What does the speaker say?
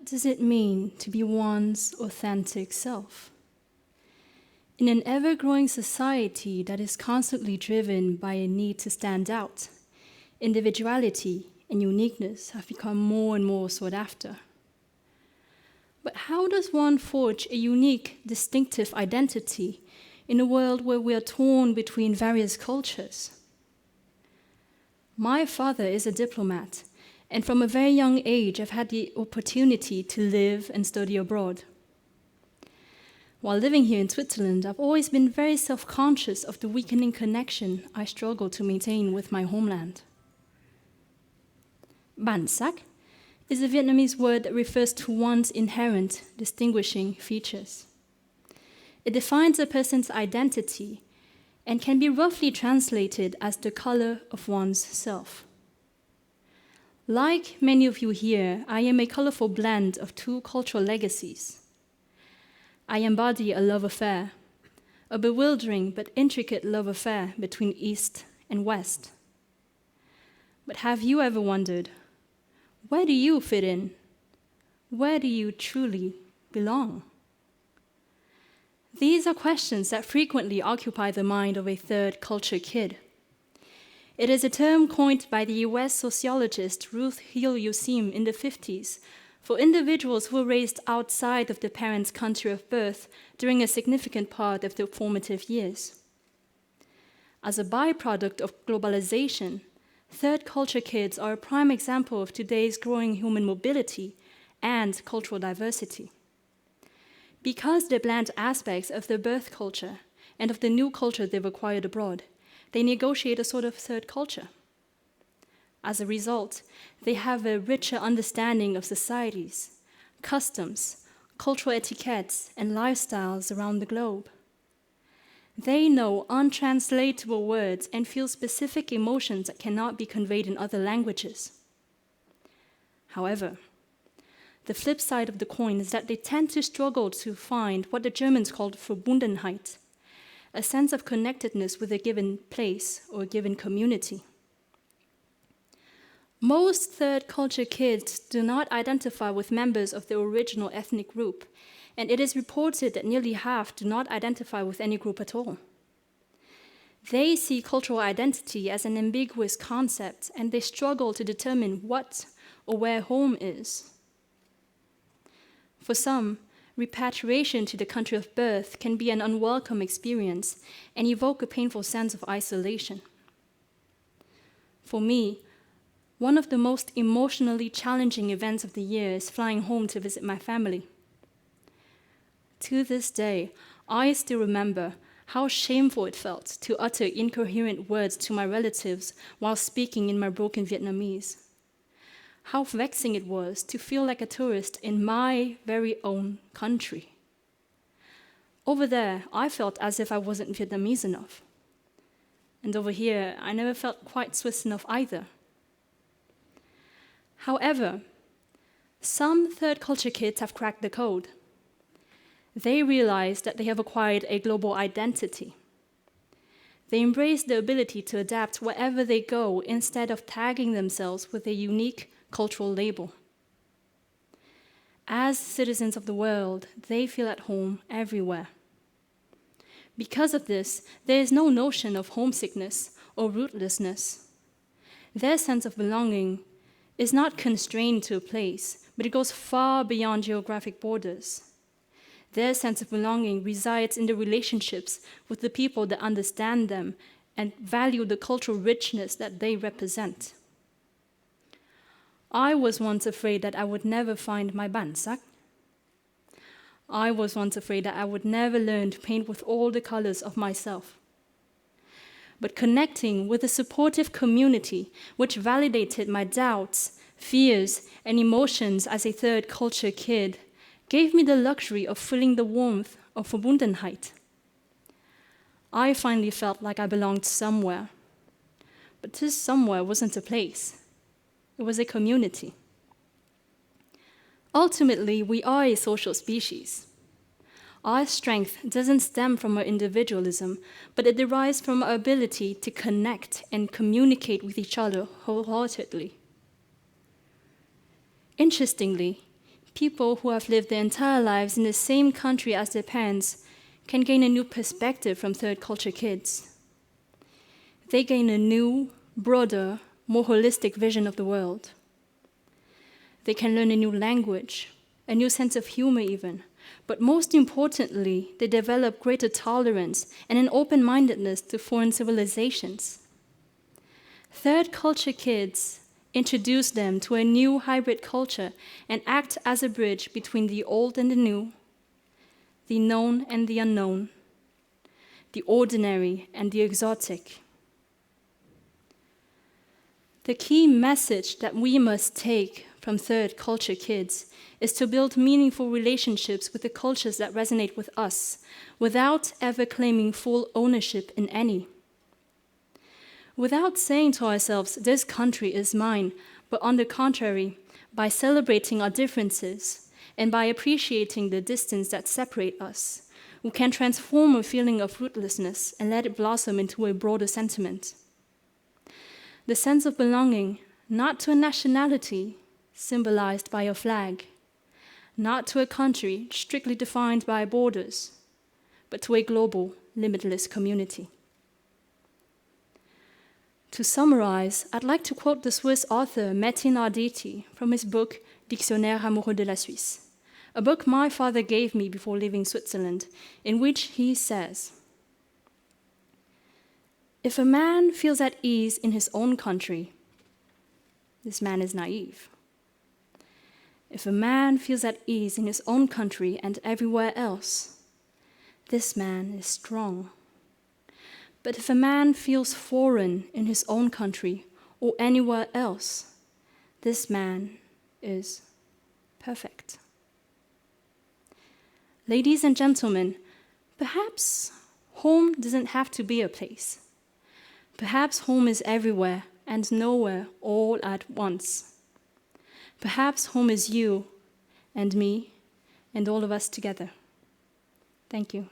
What does it mean to be one's authentic self? In an ever-growing society that is constantly driven by a need to stand out, individuality and uniqueness have become more and more sought after. But how does one forge a unique, distinctive identity in a world where we are torn between various cultures? My father is a diplomat, and from a very young age, I've had the opportunity to live and study abroad. While living here in Switzerland, I've always been very self-conscious of the weakening connection I struggle to maintain with my homeland. Bansak is a Vietnamese word that refers to one's inherent distinguishing features. It defines a person's identity and can be roughly translated as the color of one's self. Like many of you here, I am a colorful blend of two cultural legacies. I embody a love affair, a bewildering but intricate love affair between East and West. But have you ever wondered, where do you fit in? Where do you truly belong? These are questions that frequently occupy the mind of a third culture kid. It is a term coined by the US sociologist Ruth Hill Yusim in the 50s for individuals who were raised outside of their parents' country of birth during a significant part of their formative years. As a byproduct of globalization, third culture kids are a prime example of today's growing human mobility and cultural diversity. Because they blend aspects of their birth culture and of the new culture they've acquired abroad, they negotiate a sort of third culture. As a result, they have a richer understanding of societies, customs, cultural etiquettes, and lifestyles around the globe. They know untranslatable words and feel specific emotions that cannot be conveyed in other languages. However, the flip side of the coin is that they tend to struggle to find what the Germans called Verbundenheit, a sense of connectedness with a given place or a given community. Most third culture kids do not identify with members of their original ethnic group, and it is reported that nearly half do not identify with any group at all. They see cultural identity as an ambiguous concept, and they struggle to determine what or where home is. For some, repatriation to the country of birth can be an unwelcome experience and evoke a painful sense of isolation. For me, one of the most emotionally challenging events of the year is flying home to visit my family. To this day, I still remember how shameful it felt to utter incoherent words to my relatives while speaking in my broken Vietnamese. How vexing it was to feel like a tourist in my very own country. Over there, I felt as if I wasn't Vietnamese enough. And over here, I never felt quite Swiss enough either. However, some third culture kids have cracked the code. They realize that they have acquired a global identity. They embrace the ability to adapt wherever they go instead of tagging themselves with a unique cultural label. As citizens of the world, they feel at home everywhere. Because of this, there is no notion of homesickness or rootlessness. Their sense of belonging is not constrained to a place, but it goes far beyond geographic borders. Their sense of belonging resides in the relationships with the people that understand them and value the cultural richness that they represent. I was once afraid that I would never find my Bansak. I was once afraid that I would never learn to paint with all the colors of myself. But connecting with a supportive community which validated my doubts, fears, and emotions as a third culture kid gave me the luxury of feeling the warmth of Verbundenheit. I finally felt like I belonged somewhere. But this somewhere wasn't a place. It was a community. Ultimately, we are a social species. Our strength doesn't stem from our individualism, but it derives from our ability to connect and communicate with each other wholeheartedly. Interestingly, people who have lived their entire lives in the same country as their parents can gain a new perspective from third culture kids. They gain a new, broader, more holistic vision of the world. They can learn a new language, a new sense of humor even, but most importantly, they develop greater tolerance and an open-mindedness to foreign civilizations. Third culture kids introduce them to a new hybrid culture and act as a bridge between the old and the new, the known and the unknown, the ordinary and the exotic. The key message that we must take from third culture kids is to build meaningful relationships with the cultures that resonate with us without ever claiming full ownership in any. Without saying to ourselves, this country is mine, but on the contrary, by celebrating our differences and by appreciating the distance that separates us, we can transform a feeling of rootlessness and let it blossom into a broader sentiment. The sense of belonging, not to a nationality, symbolized by a flag, not to a country strictly defined by borders, but to a global, limitless community. To summarize, I'd like to quote the Swiss author Metin Arditi from his book Dictionnaire amoureux de la Suisse, a book my father gave me before leaving Switzerland, in which he says, "If a man feels at ease in his own country, this man is naive. If a man feels at ease in his own country and everywhere else, this man is strong. But if a man feels foreign in his own country or anywhere else, this man is perfect." Ladies and gentlemen, perhaps home doesn't have to be a place. Perhaps home is everywhere and nowhere all at once. Perhaps home is you and me and all of us together. Thank you.